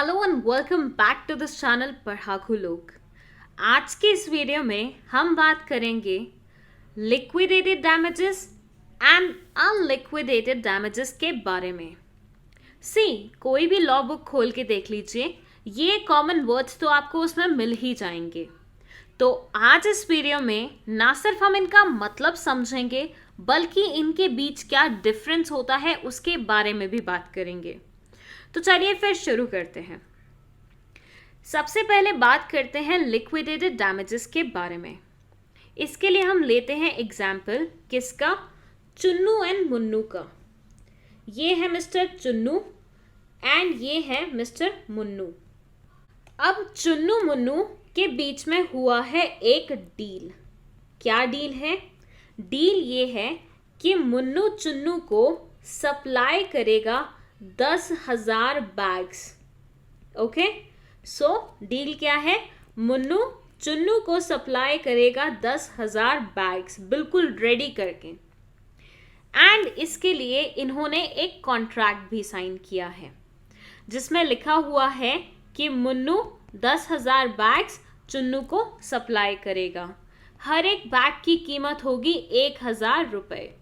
Hello and welcome back to this channel Padhaku Log. आज के इस वीडियो में हम बात करेंगे liquidated damages and unliquidated damages के बारे में। कोई भी लॉ बुक खोल के देख लीजिए, ये कॉमन वर्ड्स तो आपको उसमें मिल ही जाएंगे। तो आज इस वीडियो में ना सिर्फ हम इनका मतलब समझेंगे बल्कि इनके बीच क्या डिफरेंस होता है उसके बारे में भी बात करेंगे। तो चलिए फिर शुरू करते हैं। सबसे पहले बात करते हैं लिक्विडेटेड डैमेजेस के बारे में। इसके लिए हम लेते हैं एग्जाम्पल किसका, चुन्नू एंड मुन्नू का। ये है मिस्टर चुन्नू एंड ये है मिस्टर मुन्नू। अब चुन्नू मुन्नू के बीच में हुआ है एक डील। क्या डील है? डील ये है कि मुन्नू चुन्नू को सप्लाई करेगा 10,000 बैग्स। ओके, सो डील क्या है? मुन्नू चुन्नू को सप्लाई करेगा 10,000 बैग्स बिल्कुल रेडी करके। एंड इसके लिए इन्होंने एक कॉन्ट्रैक्ट भी साइन किया है जिसमें लिखा हुआ है कि मुन्नू 10,000 बैग्स चुन्नू को सप्लाई करेगा। हर एक बैग की कीमत होगी 1,000 रुपये।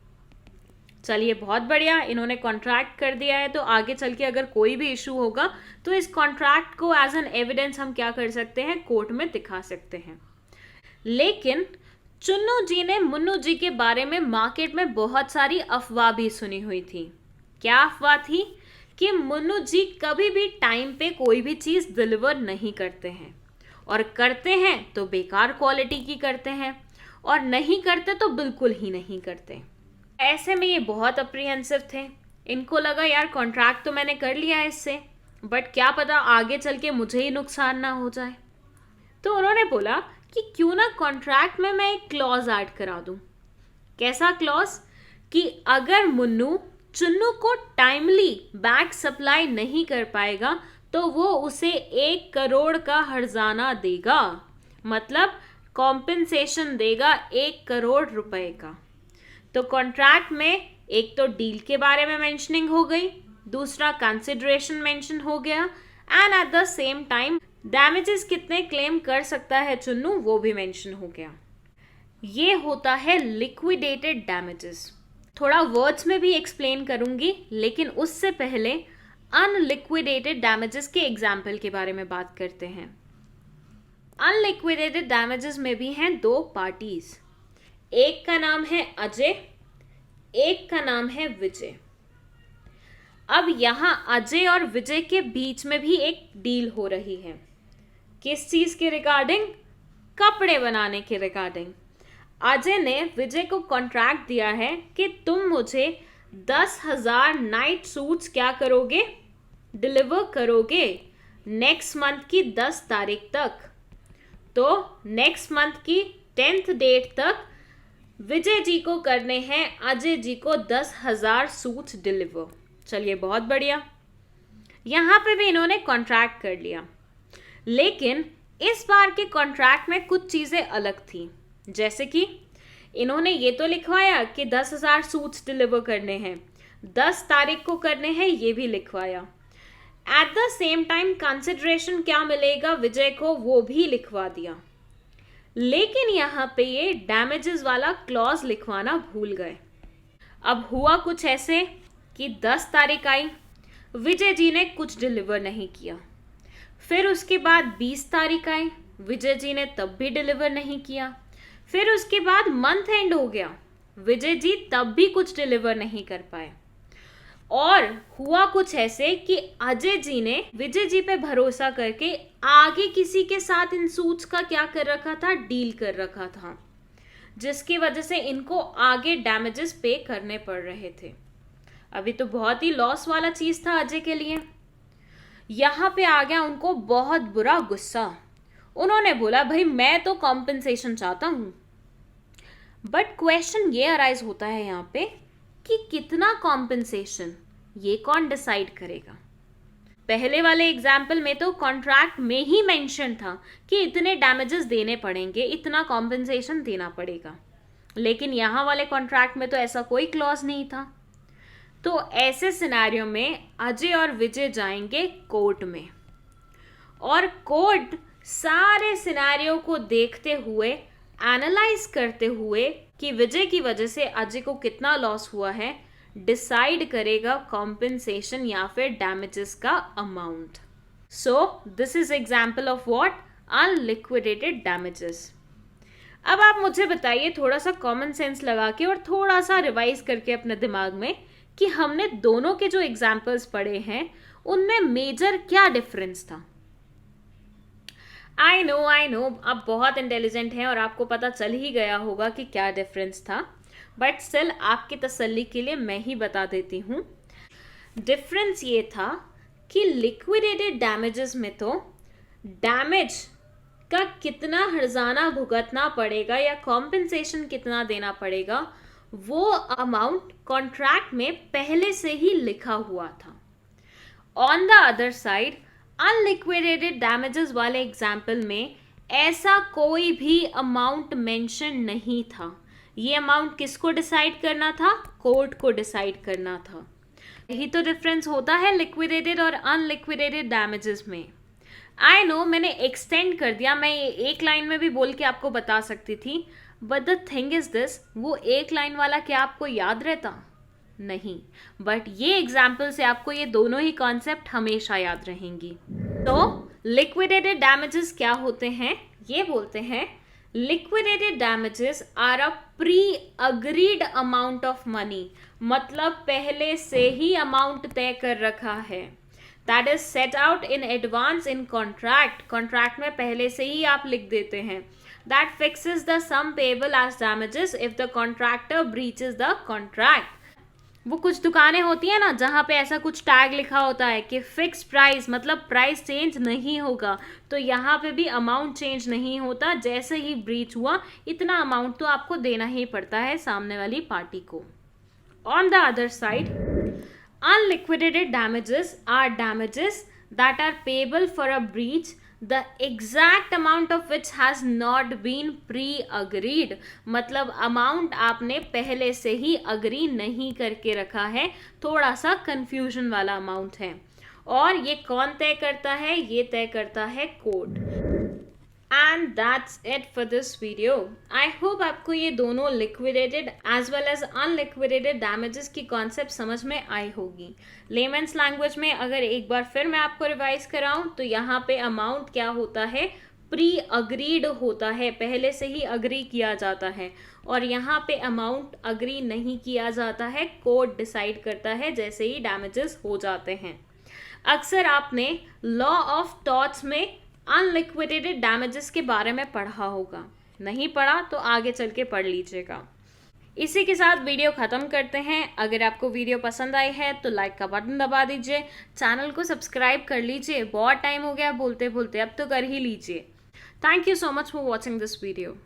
चलिए बहुत बढ़िया, इन्होंने कॉन्ट्रैक्ट कर दिया है। तो आगे चल के अगर कोई भी इशू होगा तो इस कॉन्ट्रैक्ट को एज एन एविडेंस हम क्या कर सकते हैं, कोर्ट में दिखा सकते हैं। लेकिन चुन्नू जी ने मुन्नू जी के बारे में मार्केट में बहुत सारी अफवाह भी सुनी हुई थी। क्या अफवाह थी? कि मुन्नू जी कभी भी टाइम पे कोई भी चीज डिलीवर नहीं करते हैं, और करते हैं तो बेकार क्वालिटी की करते हैं, और नहीं करते तो बिल्कुल ही नहीं करते। ऐसे में ये बहुत अप्रीहेंसिव थे। इनको लगा यार कॉन्ट्रैक्ट तो मैंने कर लिया है इससे, बट क्या पता आगे चल के मुझे ही नुकसान ना हो जाए। तो उन्होंने बोला कि क्यों ना कॉन्ट्रैक्ट में मैं एक क्लॉज ऐड करा दूं। कैसा क्लॉज? कि अगर मुन्नू चुन्नू को टाइमली बैग सप्लाई नहीं कर पाएगा तो वो उसे 1 करोड़ का हर्जाना देगा, मतलब कॉम्पेंसेशन देगा 1 करोड़ रुपए का। तो कॉन्ट्रैक्ट में एक तो डील के बारे में मेंशनिंग हो गई, दूसरा कंसिडरेशन मेंशन हो गया, and at the same time damages कितने क्लेम कर सकता है चुन्नू वो भी मेंशन हो गया। ये होता है लिक्विडेटेड डैमेजेस। थोड़ा वर्ड्स में भी एक्सप्लेन करूंगी, लेकिन उससे पहले अनलिक्विडेटेड डैमेजेस के एग्जाम्पल के बारे में बात करते हैं। अनलिक्विडेटेड डैमेजेस में भी हैं 2 पार्टीज। एक का नाम है अजय, एक का नाम है विजय। अब यहां अजय और विजय के बीच में भी एक डील हो रही है। किस चीज के रिगार्डिंग? कपड़े बनाने के रिगार्डिंग। अजय ने विजय को कॉन्ट्रैक्ट दिया है कि तुम मुझे 10,000 नाइट सूट्स क्या करोगे, डिलीवर करोगे नेक्स्ट मंथ की 10 तारीख तक। तो नेक्स्ट मंथ की 10th डेट तक विजय जी को करने हैं अजय जी को 10,000 सूट्स डिलीवर। चलिए बहुत बढ़िया, यहां पे भी इन्होंने कॉन्ट्रैक्ट कर लिया। लेकिन इस बार के कॉन्ट्रैक्ट में कुछ चीजें अलग थी। जैसे कि इन्होंने ये तो लिखवाया कि 10,000 सूट्स डिलीवर करने हैं, 10 तारीख को करने हैं, ये भी लिखवाया। At the same time consideration क्या मिलेगा विजय को वो भी लिखवा दिया। लेकिन यहां पे ये डैमेजेस वाला क्लॉज लिखवाना भूल गए। अब हुआ कुछ ऐसे कि 10 तारीख आई, विजय जी ने कुछ डिलीवर नहीं किया। फिर उसके बाद 20 तारीख आई, विजय जी ने तब भी डिलीवर नहीं किया। फिर उसके बाद मंथ एंड हो गया, विजय जी तब भी कुछ डिलीवर नहीं कर पाए। और हुआ कुछ ऐसे कि अजय जी ने विजय जी पे भरोसा करके आगे किसी के साथ इन सूट्स का क्या कर रखा था, डील कर रखा था, जिसकी वजह से इनको आगे डैमेजेस पे करने पड़ रहे थे। अभी तो बहुत ही लॉस वाला चीज था अजय के लिए। यहां पे आ गया उनको बहुत बुरा गुस्सा। उन्होंने बोला भाई मैं तो कॉम्पेंसेशन चाहता हूं। बट क्वेश्चन ये अराइज होता है यहाँ पे कि कितना कॉम्पेंसेशन, ये कौन डिसाइड करेगा? पहले वाले एग्जाम्पल में तो कॉन्ट्रैक्ट में ही मेंशन था कि इतने डैमेजेस देने पड़ेंगे, इतना कॉम्पेंसेशन देना पड़ेगा। लेकिन यहाँ वाले कॉन्ट्रैक्ट में तो ऐसा कोई क्लॉज नहीं था। तो ऐसे सिनेरियो में अजय और विजय जाएंगे कोर्ट में। और कोर्ट सारे सिनेरियो को देखते हुए, एनालाइज करते हुए कि विजय की वजह से अजय को कितना लॉस हुआ है, डिसाइड करेगा कॉम्पेंसेशन या फिर डैमेजेस का amount. So this is example of what? Unliquidated damages. अब आप मुझे बताइए थोड़ा सा कॉमन सेंस लगा के और थोड़ा सा रिवाइज करके अपने दिमाग में कि हमने दोनों के जो एग्जाम्पल्स पढ़े हैं उनमें मेजर क्या डिफरेंस था. आई नो आप बहुत इंटेलिजेंट हैं और आपको पता चल ही गया होगा कि क्या डिफरेंस था, बट स्टिल आपकी तसल्ली के लिए मैं ही बता देती हूँ. डिफरेंस ये था कि लिक्विडेटेड डैमेजेस में तो डैमेज का कितना हर्जाना भुगतना पड़ेगा या कॉम्पेंसेशन कितना देना पड़ेगा, वो अमाउंट कॉन्ट्रैक्ट में पहले से ही लिखा हुआ था. On the other side, unliquidated damages वाले एग्जाम्पल में ऐसा कोई भी अमाउंट मेंशन नहीं था. ये अमाउंट किसको डिसाइड करना था? कोर्ट को डिसाइड करना था. यही तो डिफरेंस होता है लिक्विडेटेड और अनलिक्विडेटेड डैमेजेस में. आई नो मैंने एक्सटेंड कर दिया, मैं ये एक लाइन में भी बोल के आपको बता सकती थी, but the thing is this, वो एक लाइन वाला क्या आपको याद रहता? नहीं, बट ये एग्जाम्पल से आपको ये दोनों ही कॉन्सेप्ट हमेशा याद रहेंगी. तो लिक्विडेटेड डैमेजेस क्या होते हैं? ये बोलते हैं liquidated damages are a pre agreed amount of money. मतलब पहले से ही अमाउंट तय कर रखा है. That is set out in advance in contract. Contract में पहले से ही आप लिख देते हैं. That fixes the sum payable as damages if the contractor breaches the contract. वो कुछ दुकानें होती है ना जहाँ पे ऐसा कुछ टैग लिखा होता है कि फिक्स प्राइस, मतलब प्राइस चेंज नहीं होगा. तो यहाँ पे भी अमाउंट चेंज नहीं होता. जैसे ही ब्रीच हुआ इतना अमाउंट तो आपको देना ही पड़ता है सामने वाली पार्टी को. On the other side, unliquidated damages are damages that are payable for a breach, the exact amount of which has not been pre-agreed. मतलब अमाउंट आपने पहले से ही अग्री नहीं करके रखा है, थोड़ा सा कंफ्यूजन वाला अमाउंट है. और ये कौन तय करता है? ये तय करता है court. And that's it for this video. I hope आपको ये दोनों liquidated as well as unliquidated damages की कॉन्सेप्ट समझ में आई होगी. लेमन्स लैंग्वेज में अगर एक बार फिर मैं आपको रिवाइज कराऊं तो यहाँ पे अमाउंट क्या होता है? प्री अग्रीड होता है, पहले से ही अग्री किया जाता है. और यहाँ पे अमाउंट अग्री नहीं किया जाता है, कोर्ट डिसाइड करता है जैसे ही डैमेजेस हो जाते हैं. अक्सर आपने लॉ ऑफ टॉर्ट्स में अनलिक्विडेटेड डैमेजेस के बारे में पढ़ा होगा. नहीं पढ़ा तो आगे चल के पढ़ लीजिएगा. इसी के साथ वीडियो ख़त्म करते हैं. अगर आपको वीडियो पसंद आई है तो लाइक का बटन दबा दीजिए, चैनल को सब्सक्राइब कर लीजिए. बहुत टाइम हो गया बोलते बोलते, अब तो कर ही लीजिए. Thank you so much for watching this video.